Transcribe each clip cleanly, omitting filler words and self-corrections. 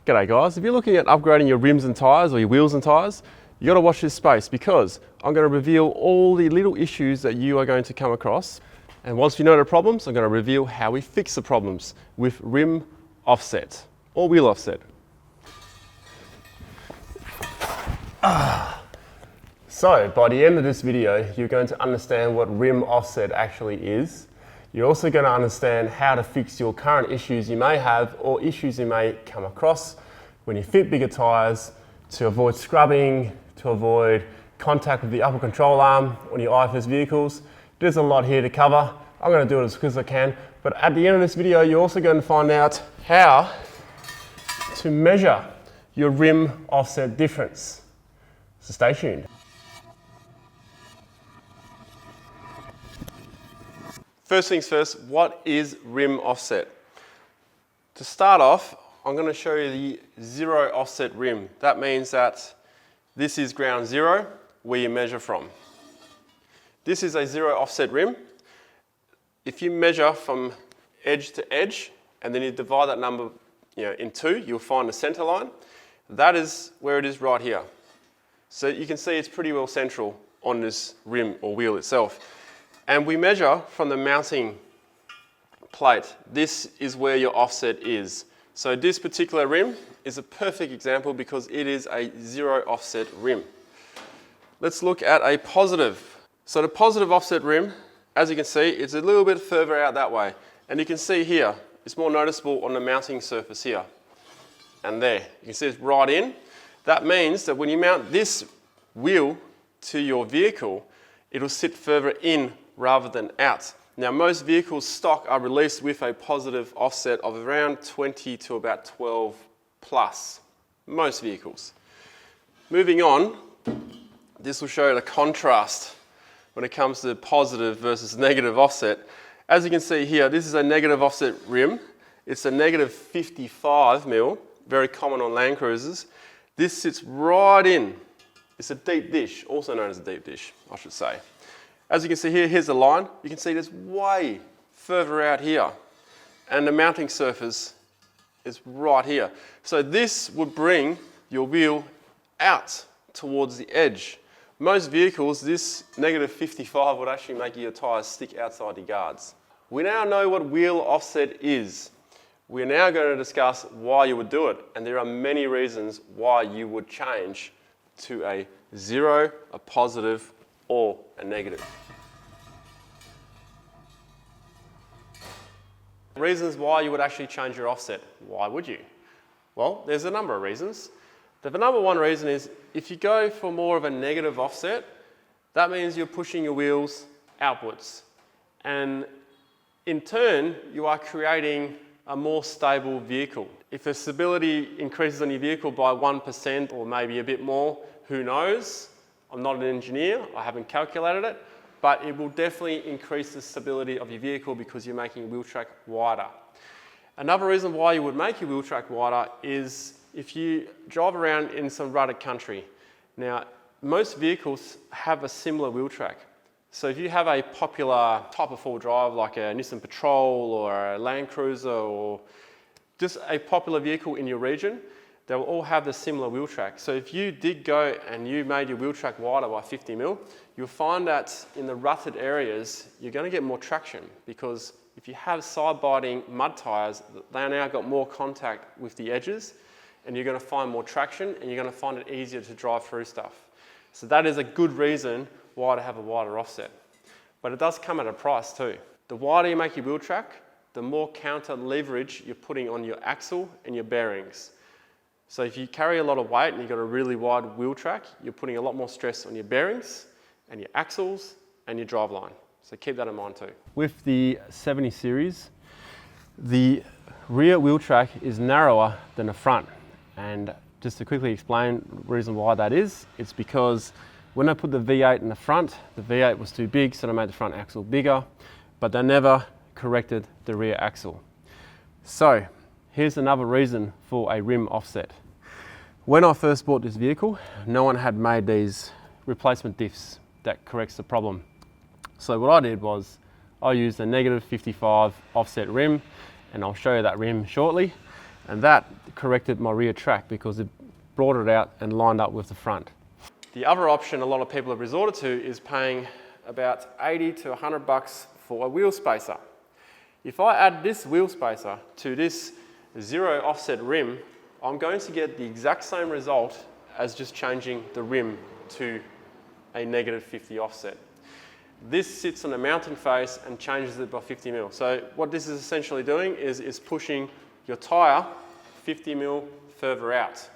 G'day guys, if you're looking at upgrading your rims and tyres or your wheels and tyres, you got to watch this space because I'm going to reveal all the little issues that you are going to come across. And once you know the problems, I'm going to reveal how we fix the problems with rim offset or wheel offset. So by the end of this video, you're going to understand what rim offset actually is. You're also going to understand how to fix your current issues you may have or issues you may come across when you fit bigger tyres, to avoid scrubbing, to avoid contact with the upper control arm on your IFS vehicles. There's a lot here to cover. I'm going to do it as quick as I can, but at the end of this video you're also going to find out how to measure your rim offset difference. So stay tuned. First things first, what is rim offset? To start off, I'm going to show you the zero offset rim. That means that this is ground zero, where you measure from. This is a zero offset rim. If you measure from edge to edge, and then you divide that number in two, you'll find the center line. That is where it is right here. So you can see it's pretty well central on this rim or wheel itself. And we measure from the mounting plate. This is where your offset is. So this particular rim is a perfect example because it is a zero offset rim. Let's look at a positive. So the positive offset rim, as you can see, it's a little bit further out that way. And you can see here, it's more noticeable on the mounting surface here. And there, you can see it's right in. That means that when you mount this wheel to your vehicle, it'll sit further in rather than out. Now most vehicles stock are released with a positive offset of around 20 to about 12 plus, most vehicles. Moving on, this will show you the contrast when it comes to positive versus negative offset. As you can see here, this is a negative offset rim. It's a negative 55 mil, very common on Land Cruisers. This sits right in. It's a deep dish, also known as a deep dish, I should say. As you can see here, here's the line. You can see it's way further out here. And the mounting surface is right here. So this would bring your wheel out towards the edge. Most vehicles, this negative 55 would actually make your tyres stick outside the guards. We now know what wheel offset is. We're now going to discuss why you would do it. And there are many reasons why you would change to a zero, a positive, or a negative. Reasons why you would actually change your offset. Why would you? Well, there's a number of reasons. The number one reason is if you go for more of a negative offset, that means you're pushing your wheels outwards. And in turn, you are creating a more stable vehicle. If the stability increases on your vehicle by 1% or maybe a bit more, who knows? I'm not an engineer, I haven't calculated it, but it will definitely increase the stability of your vehicle because you're making your wheel track wider. Another reason why you would make your wheel track wider is if you drive around in some rutted country. Now, most vehicles have a similar wheel track. So if you have a popular type of four-wheel drive like a Nissan Patrol or a Land Cruiser or just a popular vehicle in your region, they will all have the similar wheel track. So if you did go and you made your wheel track wider by 50 mil, you'll find that in the rutted areas, you're going to get more traction because if you have side-biting mud tyres, they now got more contact with the edges and you're going to find more traction and you're going to find it easier to drive through stuff. So that is a good reason why to have a wider offset. But it does come at a price too. The wider you make your wheel track, the more counter leverage you're putting on your axle and your bearings. So if you carry a lot of weight and you've got a really wide wheel track, you're putting a lot more stress on your bearings and your axles and your driveline. So keep that in mind too. With the 70 series, the rear wheel track is narrower than the front. And just to quickly explain the reason why that is, it's because when I put the V8 in the front, the V8 was too big, so they made the front axle bigger, but they never corrected the rear axle. So here's another reason for a rim offset. When I first bought this vehicle, no one had made these replacement diffs that corrects the problem. So what I did was I used a negative 55 offset rim, and I'll show you that rim shortly. And that corrected my rear track because it brought it out and lined up with the front. The other option a lot of people have resorted to is paying about 80 to 100 bucks for a wheel spacer. If I add this wheel spacer to this zero offset rim, I'm going to get the exact same result as just changing the rim to a negative 50 offset. This sits on a mounting face and changes it by 50 mil. So what this is essentially doing is pushing your tyre 50 mil further out.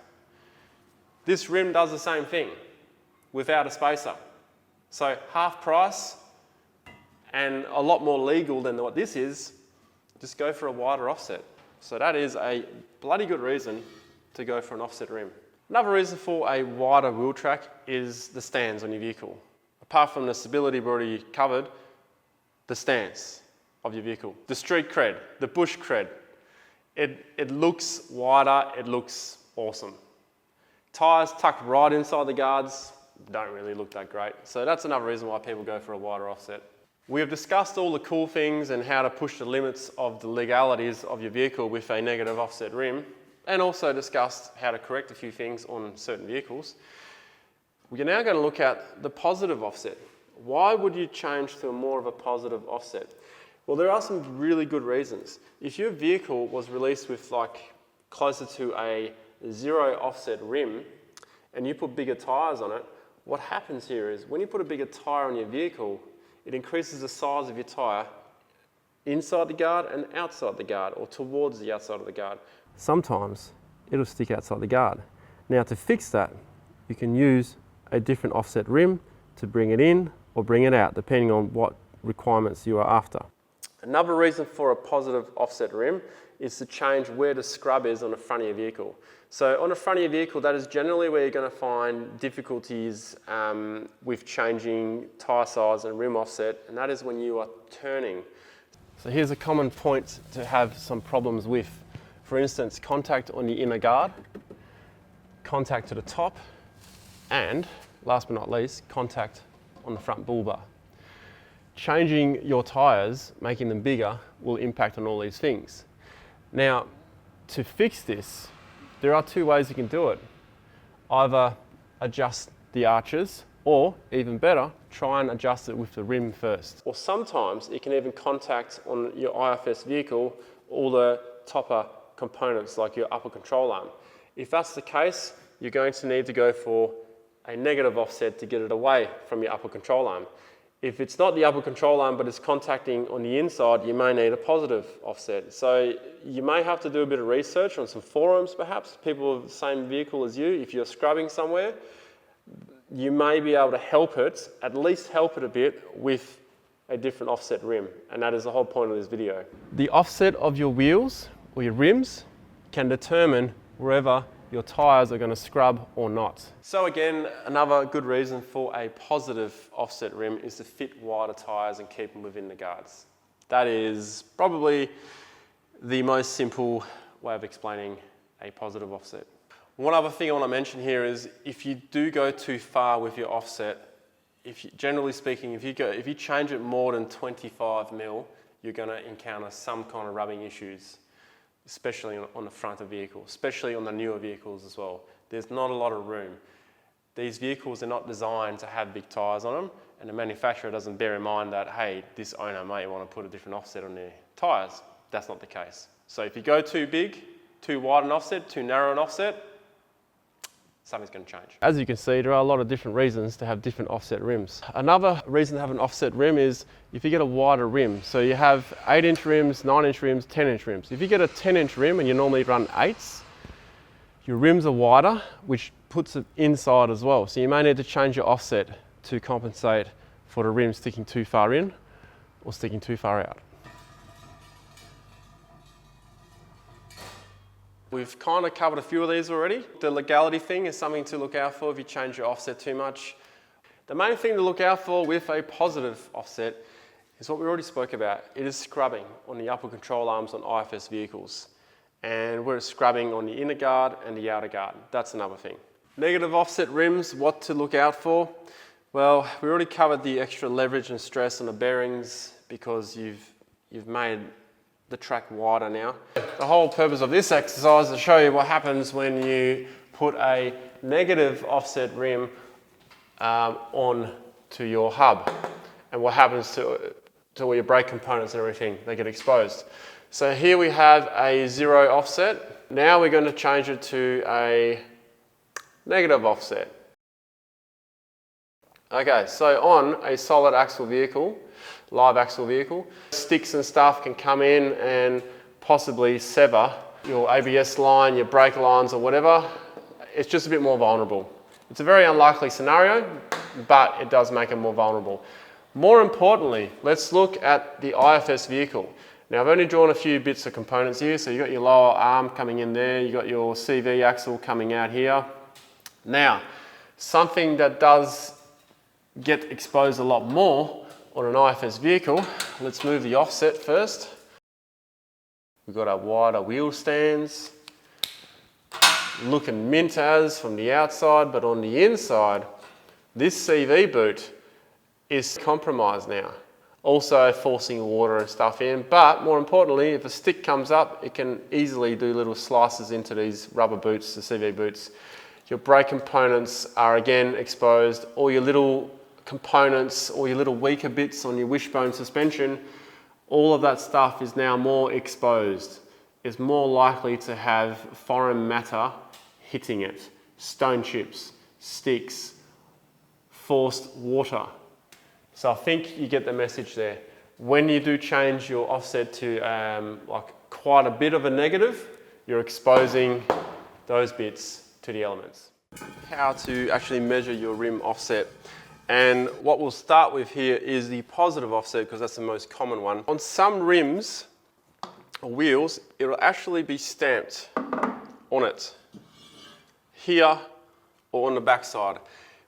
This rim does the same thing without a spacer. So half price and a lot more legal than what this is, just go for a wider offset. So that is a bloody good reason to go for an offset rim. Another reason for a wider wheel track is the stands on your vehicle. Apart from the stability we've already covered, the stance of your vehicle. The street cred, the bush cred. It looks wider, it looks awesome. Tyres tucked right inside the guards don't really look that great. So that's another reason why people go for a wider offset. We have discussed all the cool things and how to push the limits of the legalities of your vehicle with a negative offset rim, and also discussed how to correct a few things on certain vehicles. We're now going to look at the positive offset. Why would you change to more of a positive offset? Well, there are some really good reasons. If your vehicle was released with like closer to a zero offset rim and you put bigger tyres on it, what happens here is when you put a bigger tyre on your vehicle, it increases the size of your tyre inside the guard and outside the guard, or towards the outside of the guard. Sometimes it'll stick outside the guard. Now to fix that, you can use a different offset rim to bring it in or bring it out, depending on what requirements you are after. Another reason for a positive offset rim is to change where the scrub is on the front of your vehicle. So on the front of your vehicle, that is generally where you're going to find difficulties with changing tyre size and rim offset, and that is when you are turning. So here's a common point to have some problems with. For instance, contact on the inner guard, contact to the top, and last but not least, contact on the front bull bar. Changing your tyres, making them bigger, will impact on all these things. Now, to fix this, there are two ways you can do it. Either adjust the arches, or even better, try and adjust it with the rim first. Or sometimes you can even contact on your IFS vehicle all the topper components like your upper control arm. If that's the case, you're going to need to go for a negative offset to get it away from your upper control arm. If it's not the upper control arm but it's contacting on the inside, you may need a positive offset. So you may have to do a bit of research on some forums perhaps, people with the same vehicle as you. If you're scrubbing somewhere, you may be able to help it, at least help it a bit with a different offset rim. And that is the whole point of this video. The offset of your wheels or your rims can determine wherever your tyres are going to scrub or not. So again, another good reason for a positive offset rim is to fit wider tyres and keep them within the guards. That is probably the most simple way of explaining a positive offset. One other thing I want to mention here is if you do go too far with your offset, generally speaking, if you change it more than 25 mil, you're going to encounter some kind of rubbing issues, especially on the front of vehicles, especially on the newer vehicles as well. There's not a lot of room. These vehicles are not designed to have big tyres on them, and the manufacturer doesn't bear in mind that, hey, this owner may want to put a different offset on their tyres. That's not the case. So if you go too big, too wide an offset, too narrow an offset, something's going to change. As you can see, there are a lot of different reasons to have different offset rims. Another reason to have an offset rim is if you get a wider rim. So you have 8-inch rims, 9-inch rims, 10-inch rims. If you get a 10-inch rim and you normally run 8s, your rims are wider, which puts it inside as well. So you may need to change your offset to compensate for the rim sticking too far in or sticking too far out. We've kind of covered a few of these already. The legality thing is something to look out for if you change your offset too much. The main thing to look out for with a positive offset is what we already spoke about. It is scrubbing on the upper control arms on IFS vehicles. And we're scrubbing on the inner guard and the outer guard. That's another thing. Negative offset rims, what to look out for? Well, we already covered the extra leverage and stress on the bearings, because you've made the track wider now. The whole purpose of this exercise is to show you what happens when you put a negative offset rim on to your hub, and what happens to all your brake components and everything. They get exposed. So here we have a 0 offset. Now we're going to change it to a negative offset. Okay, so on a solid axle vehicle, live axle vehicle, sticks and stuff can come in and possibly sever your ABS line, your brake lines or whatever. It's just a bit more vulnerable. It's a very unlikely scenario, but it does make it more vulnerable. More importantly, let's look at the IFS vehicle. Now I've only drawn a few bits of components here, so you've got your lower arm coming in there, you've got your CV axle coming out here. Now, something that does get exposed a lot more on an IFS vehicle, let's move the offset first. We've got our wider wheel stands, looking mint as from the outside, but on the inside, this CV boot is compromised now. Also forcing water and stuff in, but more importantly, if a stick comes up, it can easily do little slices into these rubber boots, the CV boots. Your brake components are again exposed, all your little components, all your little weaker bits on your wishbone suspension, all of that stuff is now more exposed. It's more likely to have foreign matter hitting it. Stone chips, sticks, forced water. So I think you get the message there. When you do change your offset to like quite a bit of a negative, you're exposing those bits to the elements. How to actually measure your rim offset. And what we'll start with here is the positive offset, because that's the most common one. On some rims or wheels, it'll actually be stamped on it, here or on the back side.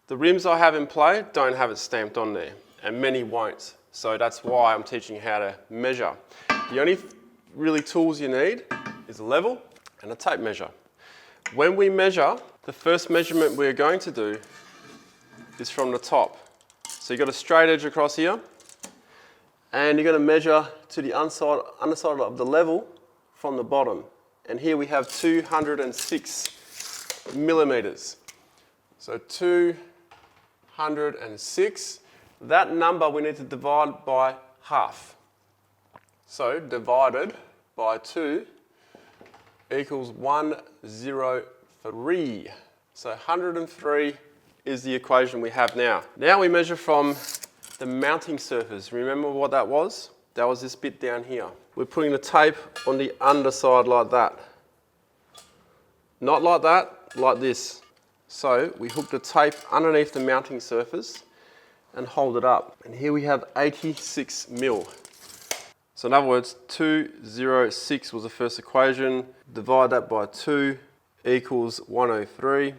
The rims I have in play don't have it stamped on there, and many won't. So that's why I'm teaching you how to measure. The only really tools you need is a level and a tape measure. When we measure, the first measurement we're going to do is from the top. So you've got a straight edge across here, and you're going to measure to the underside of the level from the bottom. And here we have 206 millimeters. So 206. That number we need to divide by half. So divided by 2 equals 103. So 103 is the equation we have now. Now we measure from the mounting surface. Remember what that was? That was this bit down here. We're putting the tape on the underside like that. Not like that, like this. So we hook the tape underneath the mounting surface and hold it up. And here we have 86 mil. So in other words, 206 was the first equation. Divide that by 2 equals 103.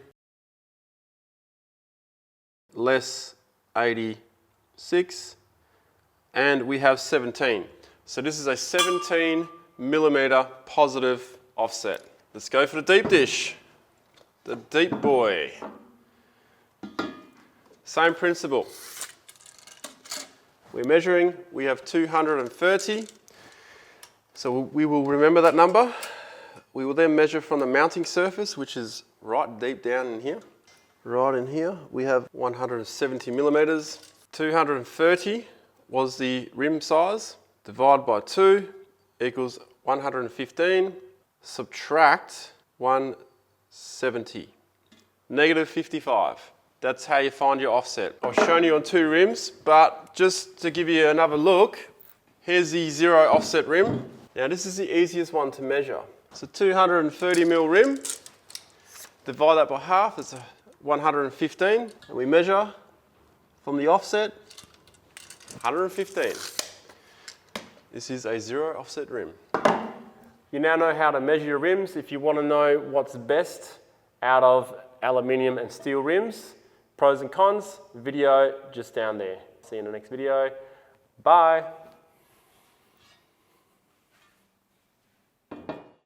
Less 86. And we have 17. So this is a 17 millimeter positive offset. Let's go for the deep dish. The deep boy. Same principle. We're measuring, we have 230. So we will remember that number. We will then measure from the mounting surface, which is right deep down in here. Right in here, we have 170 millimeters. 230 was the rim size. Divide by 2 equals 115. Subtract 170. Negative 55. That's how you find your offset. I've shown you on 2 rims, but just to give you another look, here's the 0 offset rim. Now this is the easiest one to measure. It's a 230 mil rim. Divide that by half, it's 115. And we measure from the offset, 115. This is a 0 offset rim. You now know how to measure your rims. If you want to know what's best out of aluminium and steel rims, pros and cons, video just down there. See you in the next video. Bye.